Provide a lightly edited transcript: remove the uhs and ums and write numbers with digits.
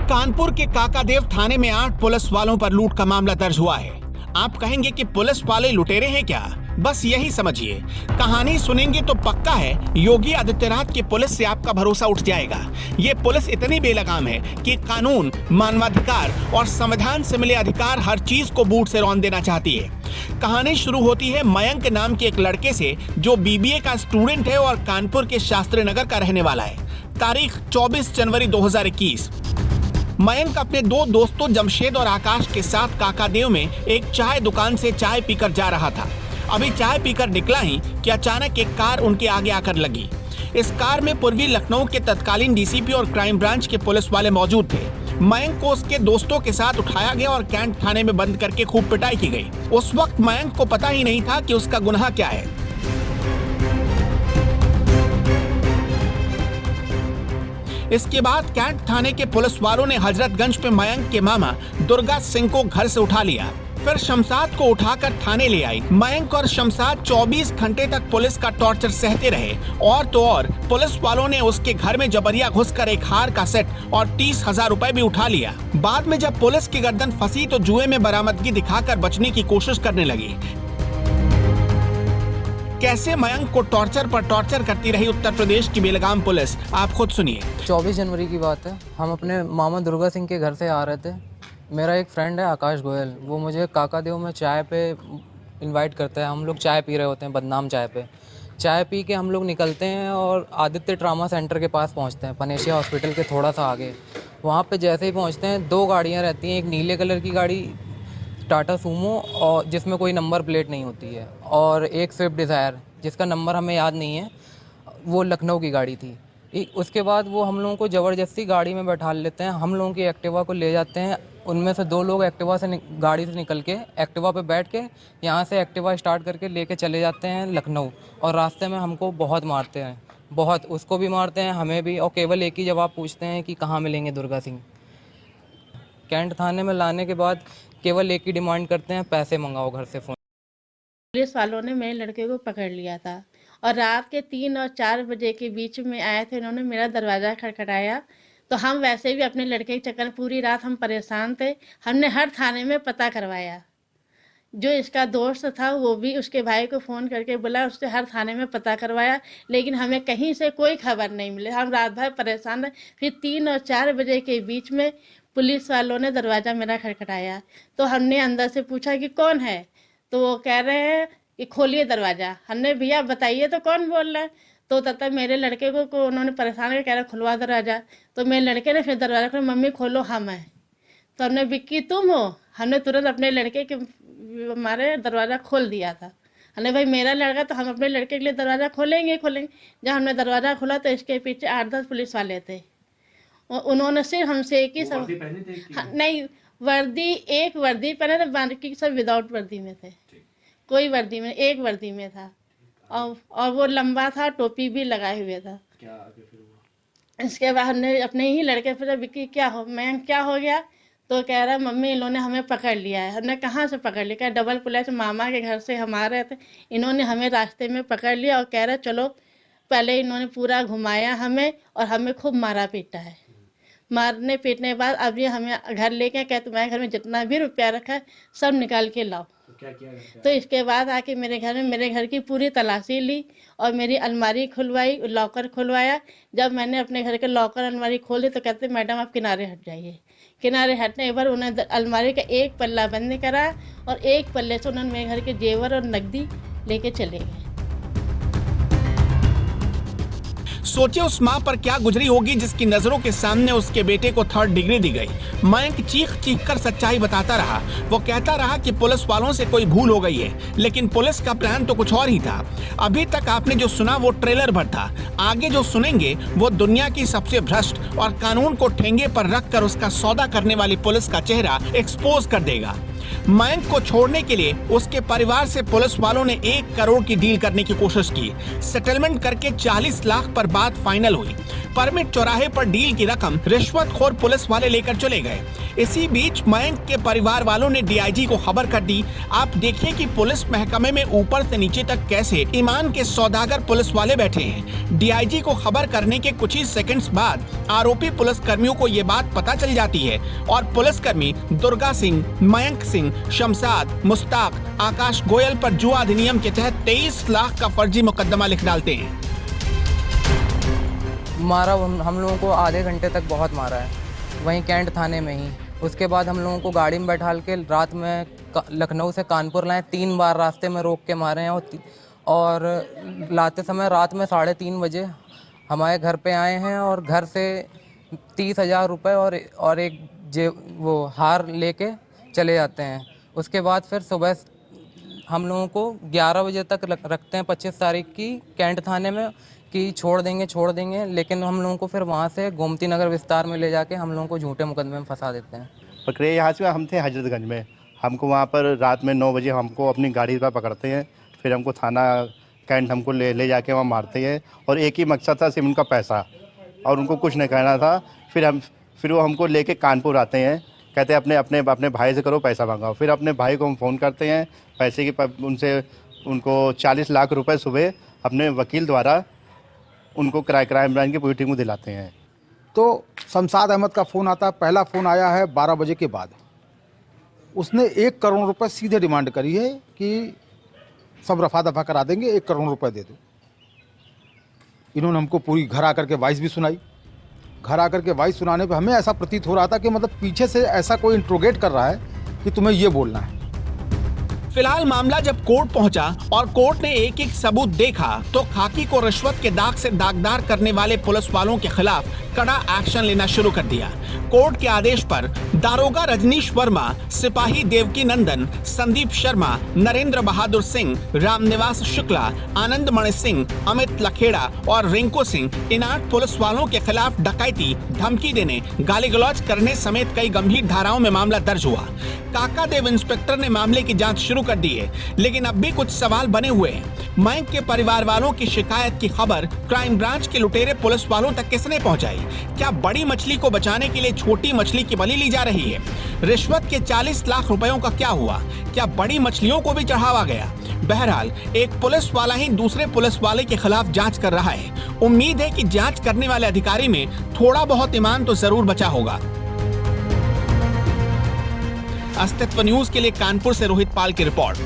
कानपुर के काकादेव थाने में 8 पुलिस वालों पर लूट का मामला दर्ज हुआ है। आप कहेंगे कि पुलिस वाले लुटेरे हैं क्या? बस यही समझिए। कहानी सुनेंगे तो पक्का है योगी आदित्यनाथ की पुलिस से आपका भरोसा उठ जाएगा। ये पुलिस इतनी बेलगाम है कि कानून, मानवाधिकार और संविधान से मिले अधिकार हर चीज को बूट से रौंद देना चाहती है। कहानी शुरू होती है मयंक नाम के एक लड़के से जो बीबीए का स्टूडेंट है और कानपुर के शास्त्री नगर का रहने वाला है। तारीख 24 जनवरी 2021। मयंक अपने 2 दोस्तों जमशेद और आकाश के साथ काकादेव में एक चाय दुकान से चाय पीकर जा रहा था। अभी चाय पीकर निकला ही कि अचानक एक कार उनके आगे आकर लगी। इस कार में पूर्वी लखनऊ के तत्कालीन डीसीपी और क्राइम ब्रांच के पुलिस वाले मौजूद थे। मयंक को उसके दोस्तों के साथ उठाया गया और कैंट थाने में बंद करके खूब पिटाई की गई। उस वक्त मयंक को पता ही नहीं था कि उसका गुनाह क्या है। इसके बाद कैंट थाने के पुलिस वालों ने हजरतगंज पे मयंक के मामा दुर्गा सिंह को घर से उठा लिया। फिर शमशाद को उठाकर थाने ले आई। मयंक और शमशाद 24 घंटे तक पुलिस का टॉर्चर सहते रहे। और तो और पुलिस वालों ने उसके घर में जबरिया घुसकर एक हार का सेट और 30,000 रुपए भी उठा लिया। बाद में जब पुलिस की गर्दन फंसी तो जुए में बरामदगी दिखाकर बचने की कोशिश करने लगी। कैसे मयंक को टॉर्चर पर टॉर्चर करती रही उत्तर प्रदेश की बेलगाम पुलिस, आप खुद सुनिए। 24 जनवरी की बात है। हम अपने मामा दुर्गा सिंह के घर से आ रहे थे। मेरा एक फ्रेंड है आकाश गोयल, वो मुझे काकादेव में चाय पे इनवाइट करता है। हम लोग चाय पी रहे होते हैं बदनाम चाय पे। चाय पी के हम लोग निकलते हैं और आदित्य ट्रामा सेंटर के पास पहुंचते हैं, पनेशिया हॉस्पिटल के थोड़ा सा आगे। वहाँ पे जैसे ही पहुँचते हैं 2 गाड़ियाँ रहती हैं। एक नीले कलर की गाड़ी टाटा सूमो और जिसमें कोई नंबर प्लेट नहीं होती है, और एक स्विफ्ट डिज़ायर जिसका नंबर हमें याद नहीं है, वो लखनऊ की गाड़ी थी। उसके बाद वो हम लोगों को ज़बरदस्ती गाड़ी में बैठा लेते हैं। हम लोगों की एक्टिवा को ले जाते हैं। उनमें से 2 लोग एक्टिवा से गाड़ी से निकल के एक्टिवा पे बैठ के यहाँ से एक्टिवा स्टार्ट करके लेके चले जाते हैं लखनऊ। और रास्ते में हमको बहुत मारते हैं, बहुत। उसको भी मारते हैं, हमें भी। और केवल एक ही जवाब पूछते हैं कि कहाँ मिलेंगे दुर्गा सिंह। कैंट थाने में लाने के बाद केवल एक ही डिमांड करते हैं, पैसे मंगाओ घर से फ़ोन। पुलिस वालों ने मेरे लड़के को पकड़ लिया था और रात के 3 और 4 बजे के बीच में आए थे। उन्होंने मेरा दरवाज़ा खटखटाया तो हम वैसे भी अपने लड़के के चक्कर पूरी रात हम परेशान थे। हमने हर थाने में पता करवाया। जो इसका दोस्त था वो भी उसके भाई को फ़ोन करके बोला, उससे हर थाने में पता करवाया, लेकिन हमें कहीं से कोई खबर नहीं मिली। हम रात भर परेशान रहे। फिर 3 और 4 बजे के बीच में पुलिस वालों ने दरवाज़ा मेरा खटखटाया तो हमने अंदर से पूछा कि कौन है, तो वो कह रहे हैं कि खोलिए दरवाज़ा। हमने भैया बताइए तो कौन बोल रहा है, तो तब तक मेरे लड़के को उन्होंने परेशान कर कह रहा खुलवा दरवाज़ा। तो मेरे लड़के ने फिर दरवाज़ा खोला, मम्मी खोलो हम हैं। तो हमने विक्की तुम हो? हमने तुरंत अपने लड़के के हमारे दरवाज़ा खोल दिया था। हमने भाई मेरा लड़का तो हम अपने लड़के के लिए दरवाज़ा खोलेंगे। जब हमने दरवाज़ा खोला तो इसके पीछे 8-10 पुलिस वाले थे। उन्होंने सिर्फ हमसे एक ही सब नहीं, वर्दी, एक वर्दी पहने थे, बाकी सब विदाउट वर्दी में थे। कोई वर्दी में, एक वर्दी में था और वो लंबा था, टोपी भी लगाए हुए था। इसके बाद हमने अपने ही लड़के पूछा, विक्की क्या हो, मैं क्या हो गया? तो कह रहा मम्मी इन्होंने हमें पकड़ लिया है। हमने कहाँ से पकड़ लिया? क्या डबल पुलिस मामा के घर से हम आ रहे थे, इन्होंने हमें रास्ते में पकड़ लिया और कह रहा चलो। पहले इन्होंने पूरा घुमाया हमें और हमें खूब मारा पीटा है। मारने पीटने के बाद अब ये हमें घर लेके कहे तुम्हारे घर में जितना भी रुपया रखा है सब निकाल के लाओ। तो क्या किया? तो इसके बाद आके मेरे घर की पूरी तलाशी ली और मेरी अलमारी खुलवाई, लॉकर खुलवाया। जब मैंने अपने घर के लॉकर अलमारी खोली तो कहते मैडम आप किनारे हट जाइए। किनारे हटने के बाद उन्होंने अलमारी का एक पल्ला बंद करा और एक पल्ले से उन्होंने मेरे घर के जेवर और नकदी लेके चले गए। सोचिए उस माँ पर क्या गुजरी होगी जिसकी नजरों के सामने उसके बेटे को 3rd डिग्री दी गई। मयंक चीख चीख कर सच्चाई बताता रहा। वो कहता रहा कि पुलिस वालों से कोई भूल हो गई है, लेकिन पुलिस का प्लान तो कुछ और ही था। अभी तक आपने जो सुना वो ट्रेलर भर था। आगे जो सुनेंगे वो दुनिया की सबसे भ्रष्ट और कानून को ठेंगे पर रखकर उसका सौदा करने वाली पुलिस का चेहरा एक्सपोज कर देगा। मयंक को छोड़ने के लिए उसके परिवार से पुलिस वालों ने 1 करोड़ की डील करने की कोशिश की। सेटलमेंट करके 40 लाख पर बात फाइनल हुई। परमिट चौराहे पर डील की रकम रिश्वतखोर पुलिस वाले लेकर चले गए। इसी बीच मयंक के परिवार वालों ने डीआईजी को खबर कर दी। आप देखिए कि पुलिस महकमे में ऊपर से नीचे तक कैसे ईमान के सौदागर पुलिस वाले बैठे हैं। डीआईजी को खबर करने के कुछ ही सेकंड्स बाद आरोपी पुलिस कर्मियों को ये बात पता चल जाती है और पुलिसकर्मी दुर्गा सिंह, मयंक सिंह, शमशाद, मुश्ताक, आकाश गोयल पर जुआ अधिनियम के तहत 23 लाख का फर्जी मुकदमा लिख डालते हैं। मारा हम लोगों को आधे घंटे तक बहुत मारा है, वहीं कैंट थाने में ही। उसके बाद हम लोगों को गाड़ी में बैठाल के रात में लखनऊ से कानपुर लाए, 3 बार रास्ते में रोक के मारे हैं और लाते समय रात में 3:30 बजे हमारे घर पे आए हैं और घर से 30,000 रुपये और एक वो हार लेके चले जाते हैं। उसके बाद फिर सुबह हम लोगों को 11 बजे तक रखते हैं 25 तारीख की कैंट थाने में कि छोड़ देंगे, लेकिन हम लोगों को फिर वहाँ से गोमती नगर विस्तार में ले जाके हम लोगों को झूठे मुकदमे में फंसा देते हैं। पकड़े यहाँ से हम थे हजरतगंज में, हमको वहाँ पर रात में 9 बजे हमको अपनी गाड़ी पर पकड़ते हैं, फिर हमको थाना कैंट हमको ले जाके वहाँ मारते हैं और एक ही मकसद था सिर्फ उनका पैसा और उनको कुछ नहीं कहना था। फिर वो हमको लेके कानपुर आते हैं, कहते हैं अपने भाई से करो, पैसा मांगाओ। फिर अपने भाई को हम फ़ोन करते हैं पैसे की, उनको 40 लाख रुपए सुबह अपने वकील द्वारा उनको क्राइम ब्रांच की पूरी टीम को दिलाते हैं। तो शमशाद अहमद का फ़ोन आता है, पहला फ़ोन आया है 12 बजे के बाद। उसने 1 करोड़ रुपए सीधे डिमांड करी है कि सब रफा दफा करा देंगे, 1 करोड़ रुपए दे दो। इन्होंने हमको पूरी घर आकर के वॉइस भी सुनाई। घर आकर के वॉइस सुनाने पे हमें ऐसा प्रतीत हो रहा था कि मतलब पीछे से ऐसा कोई इंट्रोगेट कर रहा है कि तुम्हें ये बोलना है। फिलहाल मामला जब कोर्ट पहुंचा और कोर्ट ने एक एक सबूत देखा तो खाकी को रिश्वत के दाग से दागदार करने वाले पुलिस वालों के खिलाफ कड़ा एक्शन लेना शुरू कर दिया। कोर्ट के आदेश पर दारोगा रजनीश वर्मा, सिपाही देवकी नंदन, संदीप शर्मा, नरेंद्र बहादुर सिंह, रामनिवास शुक्ला, आनंद मणि सिंह, अमित लखेड़ा और रिंकू सिंह इन 8 पुलिस वालों के खिलाफ डकैती, धमकी देने, गाली गलौज करने समेत कई गंभीर धाराओं में मामला दर्ज हुआ। काका देव इंस्पेक्टर ने मामले की जांच शुरू कर दी है, लेकिन अब भी कुछ सवाल बने हुए हैं। मयंक के परिवार वालों की शिकायत की खबर क्राइम ब्रांच के लुटेरे पुलिस वालों तक किसने पहुंचाई? क्या बड़ी मछली को बचाने के लिए छोटी मछली की बलि ली जा रही है? रिश्वत के 40 लाख रुपयों का क्या हुआ? क्या बड़ी मछलियों को भी चढ़ावा गया? बहरहाल एक पुलिस वाला ही दूसरे पुलिस वाले के खिलाफ जांच कर रहा है। उम्मीद है कि जांच करने वाले अधिकारी में थोड़ा बहुत ईमान तो जरूर बचा होगा। अस्तित्व न्यूज के लिए कानपुर से रोहित पाल की रिपोर्ट।